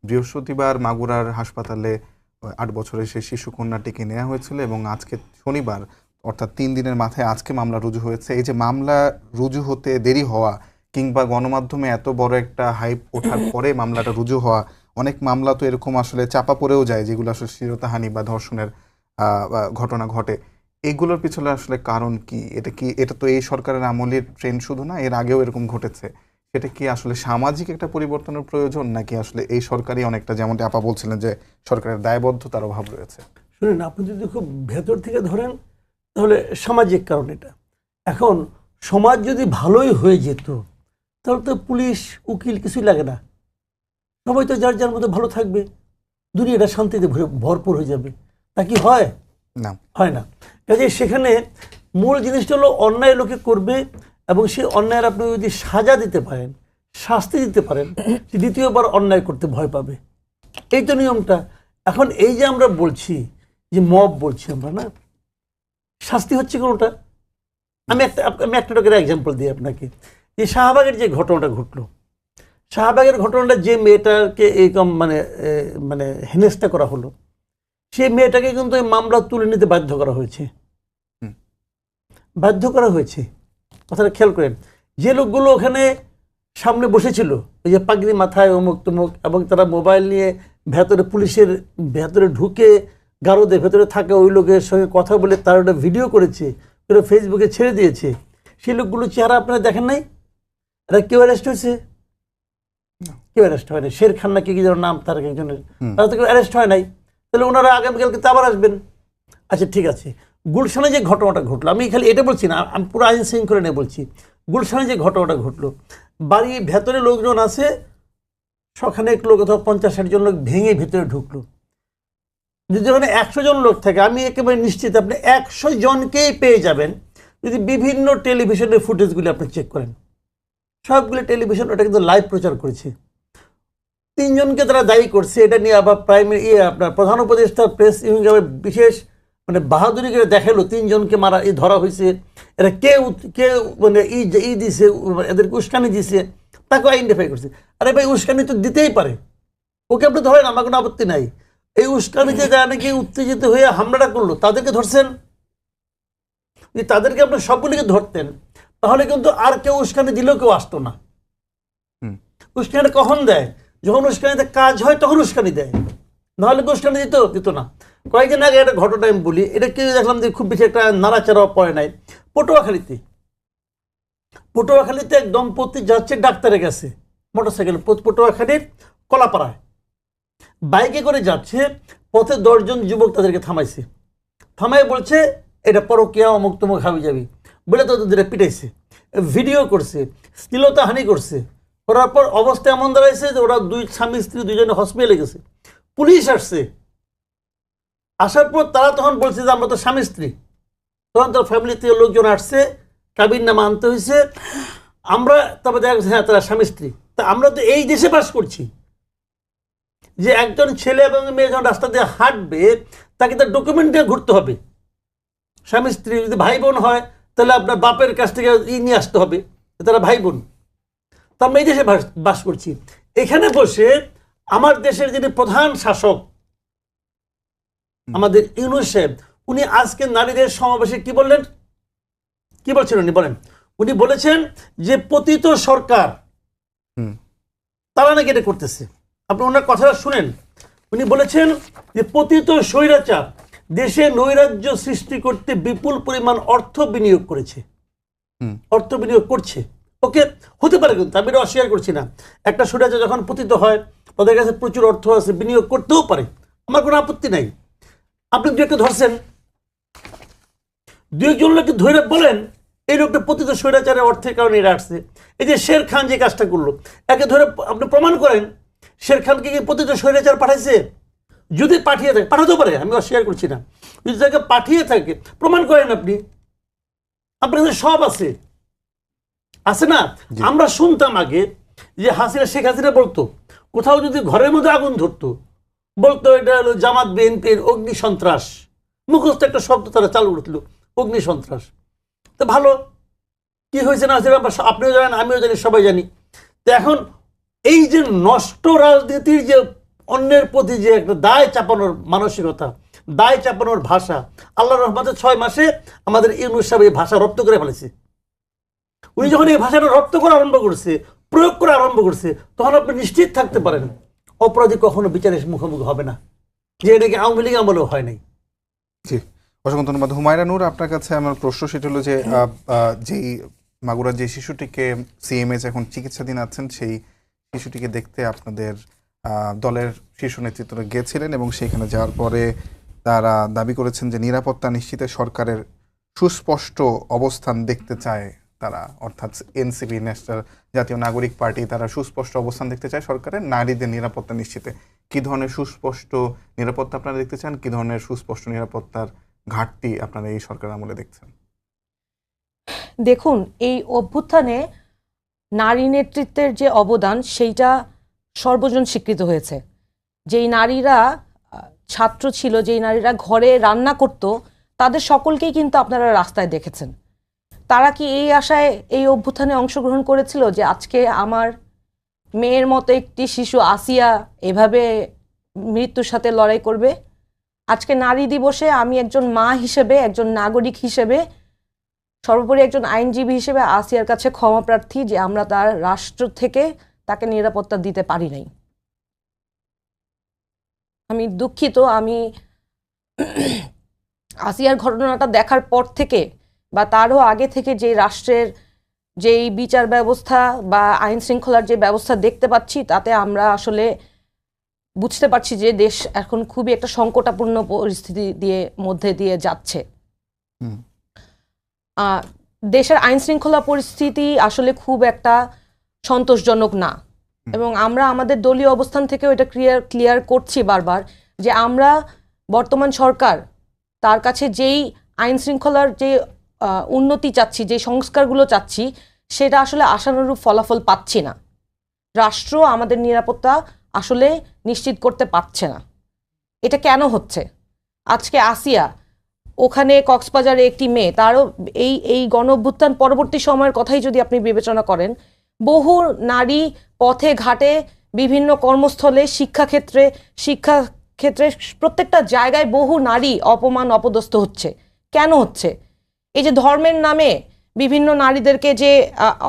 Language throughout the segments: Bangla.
বৃহস্পতিবার মাগুরার হাসপাতালে ৮ বছরের সেই শিশু কন্যাটিকে নেওয়া হয়েছিল এবং আজকে শনিবার অর্থাৎ ৩ দিনের মাথায় আজকে মামলা রুজু হয়েছে। এই যে মামলা রুজু হতে দেরি হওয়া কিংবা গণমাধ্যমে এত বড় একটা হাইপ ওঠার পরে মামলাটা রুজু হওয়া, অনেক মামলা তো এরকম আসলে চাপা পড়েও যায় যেগুলো আসলে শ্লীলতাহানি বা ধর্ষণের ঘটনা ঘটে। এইগুলোর পিছনে আসলে কারণ কি? এটা তো এই সরকারের আমলের ট্রেন্ড শুধু না, এর আগেও এরকম ঘটেছে। এটা কি আসলে সামাজিক একটা পরিবর্তনের প্রয়োজন, নাকি আসলে এই সরকারই অনেকটা, যেমনটি আপা বলছিলেন যে সরকারের দায়বদ্ধতার অভাব রয়েছে? শুনুন, আপনি যদি খুব ভেতর থেকে ধরেন তাহলে সামাজিক কারণ এটা। এখন সমাজ যদি ভালোই হয়ে যেত তাহলে তো পুলিশ উকিল কিছুই লাগে না, সবাই তো যার যার মধ্যে ভালো থাকবে, দুনিয়াটা শান্তিতে ভরপুর হয়ে যাবে। তা কি হয়? না, হয় না। কাজে সেখানে মূল জিনিসটা হলো অন্যায় লোকে করবে এবং সেই অন্যায়ের আপনি যদি সাজা দিতে পারেন, শাস্তি দিতে পারেন, সে দ্বিতীয়বার অন্যায় করতে ভয় পাবে। এই তো নিয়মটা। এখন এই যে আমরা বলছি যে মব বলছি আমরা, না শাস্তি হচ্ছে কোনোটা। আমি একটা লোকের এক্সাম্পল দিই আপনাকে। যে শাহবাগের যে ঘটনাটা ঘটলো, শাহবাগের ঘটনাটা যে মেয়েটাকে এই মানে হেনস্থা করা হলো, সেই মেয়েটাকে কিন্তু এই মামলা তুলে নিতে বাধ্য করা হয়েছে। কথাটা খেয়াল করেন। যে লোকগুলো ওখানে সামনে বসেছিল, ওই যে পাগড়ি মাথায় অমুক তমুক, এবং তারা মোবাইল নিয়ে ভেতরে পুলিশের ভেতরে ঢুকে গারদের ভেতরে থাকা ওই লোকের সঙ্গে কথা বলে তার ওটা ভিডিও করেছে, ওটা ফেসবুকে ছেড়ে দিয়েছে। সেই লোকগুলো চেহারা আপনারা দেখেন নাই? এরা কেউ অ্যারেস্ট হয়েছে? কেউ অ্যারেস্ট হয় নাই। শের খান নাকি কি যেন নাম তার একজনের, তারা তো কেউ অ্যারেস্ট হয় নাই। তাহলে ওনারা আগামীকালকে তো আবার আসবেন। আচ্ছা ঠিক আছে, গুলশানে যে ঘটনাটা ঘটলো, আমি খালি এটা বলছি না, আমি পুরো আইন শৃঙ্খলা নিয়ে বলছি। গুলশানে যে ঘটনাটা ঘটলো, বাড়ির ভেতরে লোকজন আছে, সখানেক লোক অথবা 50-60 জন লোক ভেঙে ভেতরে ঢুকলো। যদি ওখানে 100 জন লোক থাকে, আমি একেবারে নিশ্চিত আপনি 100 জনকেই পেয়ে যাবেন যদি বিভিন্ন টেলিভিশনের ফুটেজগুলি আপনি চেক করেন। সবগুলো টেলিভিশন ওটা কিন্তু লাইভ প্রচার করেছে। 3 জনকে তারা দায়ী করছে। এটা নিয়ে আবার আপনার প্রধান উপদেষ্টা প্রেস বিশেষ মানে বাহাদুরি করে দেখালো 3 জনকে মারা ধরা হয়েছে। এরা কে মানে দিছে, এদেরকে উস্কানি দিছে, তাকে আইডেন্টিফাই করছে। আরে ভাই, উস্কানি তো দিতেই পারে, ওকে আপনি ধরেন, আমার কোনো আপত্তি নাই। এই উস্কানিতে যারা নাকি উত্তেজিত হয়ে হামলাটা করলো তাদেরকে ধরছেন। যদি তাদেরকে আপনি সবগুলিকে ধরতেন তাহলে কিন্তু আর কেউ উস্কানি দিলেও কেউ আসতো না। উস্কানিটা কখন দেয়? যখন উস্কানিতে কাজ হয় তখন উস্কানি দেয়, নাহলে উস্কানি দিত না। কয়েকদিন আগে একটা ঘটনা আমি বলি, এটা কেউ দেখলাম যে খুব বেশি একটা নাড়াচাড়াও পড়ে নাই। পটুয়াখালীতে এক দম্পতি যাচ্ছে ডাক্তারের কাছে মোটরসাইকেল, পটুয়াখালীর কলাপাড়ায় বাইকে করে যাচ্ছে। পথে 10 জন যুবক তাদেরকে থামাই বলছে এটা পরকীয়া, অমুক তমুক হাবি যাবি বলে তাদের পিটাইছে, ভিডিও করছে, শ্লীলতাহানি করছে। করার পর অবস্থা এমন দাঁড়াইছে যে ওরা স্বামী স্ত্রী দুজনে হসপিটালে গেছে। পুলিশ আসছে, আসার পর তারা তখন বলছে যে আমরা তো স্বামী স্ত্রী। তখন তার ফ্যামিলি থেকে লোকজন আসছে, কাবিন নামা আনতে হয়েছে। আমরা তারপর দেখা গেছে হ্যাঁ তারা স্বামী স্ত্রী। তা আমরা তো এই দেশে বাস করছি যে একজন ছেলে এবং মেয়ে যখন রাস্তা দিয়ে হাঁটবে তাকে তার ডকুমেন্ট নিয়ে ঘুরতে হবে। স্বামী স্ত্রী যদি ভাই বোন হয় তাহলে আপনার বাপের কাছ থেকে নিয়ে আসতে হবে, তারা ভাই বোন। তো আমরা এই দেশে বাস করছি। এখানে বসে আমার দেশের যিনি প্রধান শাসক আমাদের ইউনূস সাহেব, উনি আজকে নারীদের সমাবেশে কি বললেন, কি বলছেন উনি বলেন? উনি বলেছেন যে পতিত সরকার তারা নাকি এটা করতেছে। আপনি ওনার কথাটা শুনেন। উনি বলেছেন যে পতিত স্বৈরাচার দেশে নৈরাজ্য সৃষ্টি করতে বিপুল পরিমাণ অর্থ বিনিয়োগ করছে। ওকে, হতে পারে, কিন্তু আমি এটা অস্বীকার করছি না। একটা স্বৈরাচার যখন পতিত হয় তাদের কাছে প্রচুর অর্থ আছে, বিনিয়োগ করতেও পারে, আমার কোনো আপত্তি নাই। আপনি দু একটা ধরছেন, 2 লোককে ধরে বলেন এই লোকটা পতিত স্বৈরাচারের অর্থের কারণে এটা আসছে। এই যে শের খান যে কাজটা করলো, একে ধরে আপনি প্রমাণ করেন শের খানকে কি পতিত স্বৈরাচার পাঠাইছে? যদি পাঠিয়ে থাকে, পাঠাতেও পারে, আমি অস্বীকার করছি না। যদি তাকে পাঠিয়ে থাকে প্রমাণ করেন, আপনার কাছে সব আছে না? আমরা শুনতাম আগে যে শেখ হাসিনা বলতো কোথাও যদি ঘরের মধ্যে আগুন ধরতো বলতো এটা হলো জামাত বিএনপির অগ্নি সন্ত্রাস। মুখস্থ একটা শব্দ তারা চালু করছিল, অগ্নি সন্ত্রাস। তো ভালো, কি হয়েছে না আপনিও জানেন, আমিও জানি, সবাই জানি। তো এখন এই যে নষ্ট রাজনীতির যে অন্যের প্রতি যে একটা দায় চাপানোর মানসিকতা, দায় চাপানোর ভাষা, আল্লাহর রহমতে 6 মাসে আমাদের ইউনূস সাহেব এই ভাষা রপ্ত করে ফেলেছে। উনি যখন এই ভাষাটা রপ্ত করা আরম্ভ করছে, প্রয়োগ করা আরম্ভ করছে, তখন আপনি নিশ্চিত থাকতে পারেন অপরাধী কখনো বিচারের মুখোমুখি হবে না, যে এটাকে আওয়ামী লীগ আমলেও হয় নাই। জি, অসংখ্য ধন্যবাদ। হুমায়রা নূর, আপনার কাছে আমার প্রশ্ন সেটা হলো যে যেই মাগুরার যে শিশুটিকে সিএমএইচ এখন চিকিৎসাধীন আছেন, সেই শিশুটিকে দেখতে আপনাদের দলের শীর্ষ নেতৃত্বরা গিয়েছিলেন এবং সেখানে যাওয়ার পরে তারা দাবি করেছেন যে নিরাপত্তা নিশ্চিতে সরকারের সুস্পষ্ট অবস্থান দেখতে চায় তারা, অর্থাৎ এনসিপি, ন্যাশনাল জাতীয় নাগরিক পার্টি, তারা সুস্পষ্ট অবস্থান দেখতে চায় সরকারের নারীদের নিরাপত্তা নিশ্চিতে। কী ধরনের সুস্পষ্ট নিরাপত্তা আপনারা দেখতে চান, কী ধরনের সুস্পষ্ট নিরাপত্তার ঘাটতি আপনারা এই সরকার আমলে দেখছেন? দেখুন, এই অভ্যুত্থানে নারী নেতৃত্বের যে অবদান সেইটা সর্বজন স্বীকৃত হয়েছে। যেই নারীরা ছাত্র ছিল, যেই নারীরা ঘরে রান্না করত, তাদের সকলকেই কিন্তু আপনারা রাস্তায় দেখেছেন। তারা কি এই আশায় এই অভ্যুত্থানে অংশগ্রহণ করেছিল যে আজকে আমার মেয়ের মতো একটি শিশু আসিয়া এভাবে মৃত্যুর সাথে লড়াই করবে? আজকে নারী দিবসে আমি একজন মা হিসেবে, একজন নাগরিক হিসেবে, সর্বোপরি একজন আইনজীবী হিসেবে আসিয়ার কাছে ক্ষমা প্রার্থী যে আমরা তার রাষ্ট্র থেকে তাকে নিরাপত্তা দিতে পারি নাই। আমি দুঃখিত। আমি আসিয়ার ঘটনাটা দেখার পর থেকে বা তারও আগে থেকে যে রাষ্ট্রের যেই বিচার ব্যবস্থা বা আইন শৃঙ্খলার যে ব্যবস্থা দেখতে পাচ্ছি, তাতে আমরা আসলে বুঝতে পারছি যে দেশ এখন খুবই একটা সংকটাপূর্ণ পরিস্থিতি মধ্যে দিয়ে যাচ্ছে। দেশের আইন শৃঙ্খলা পরিস্থিতি আসলে খুব একটা সন্তোষজনক না, এবং আমরা আমাদের দলীয় অবস্থান থেকেও এটা ক্লিয়ার করছি বারবার যে আমরা বর্তমান সরকার তার কাছে যেই আইন শৃঙ্খলার যে উন্নতি চাচ্ছি, যে সংস্কারগুলো চাচ্ছি, সেটা আসলে আশানুরূপ ফলাফল পাচ্ছি না। রাষ্ট্র আমাদের নিরাপত্তা আসলে নিশ্চিত করতে পারছে না। এটা কেন হচ্ছে? আজকে আসিয়া, ওখানে কক্সবাজারে একটি মেয়ে, তারও এই গণ অভ্যুত্থান পরবর্তী সময়ের কথাই যদি আপনি বিবেচনা করেন, বহু নারী পথে ঘাটে, বিভিন্ন কর্মস্থলে, শিক্ষাক্ষেত্রে প্রত্যেকটা জায়গায় বহু নারী অপমান অপদস্থ হচ্ছে। কেন হচ্ছে? এই যে ধর্মের নামে বিভিন্ন নারীদেরকে যে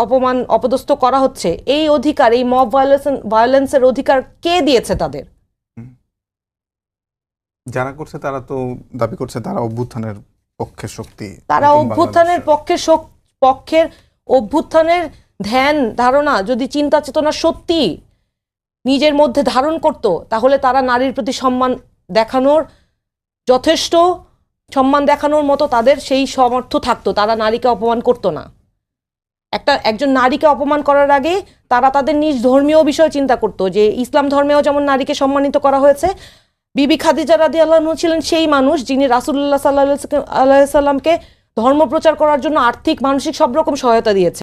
অপমান অপদস্থ করা হচ্ছে, এই অধিকার, এই মব ভায়োলেন্সের অধিকার কে দিয়েছে তাদের? যারা করছে তারা তো দাবি করছে তারা অভ্যুত্থানের পক্ষের শক্তি, তারা অভ্যুত্থানের পক্ষের অভ্যুত্থানের ধ্যান ধারণা যদি চিন্তা চেতনা সত্যি নিজের মধ্যে ধারণ করত, তাহলে তারা নারীর প্রতি সম্মান দেখানোর যথেষ্ট সম্মান দেখানোর মতো তাদের সেই সামর্থ্য থাকতো, তারা নারীকে অপমান করতো না। একজন নারীকে অপমান করার আগে তারা তাদের নিজ ধর্মীয় বিষয় চিন্তা করতো, যে ইসলাম ধর্মেও যেমন নারীকে সম্মানিত করা হয়েছে। বিবি খাদিজা রাদিয়াল্লাহু আনহা ছিলেন সেই মানুষ যিনি রাসূলুল্লাহ সাল্লাল্লাহু আলাইহি ওয়াসাল্লামকে ধর্ম প্রচার করার জন্য আর্থিক, মানসিক সব রকম সহায়তা দিয়েছে।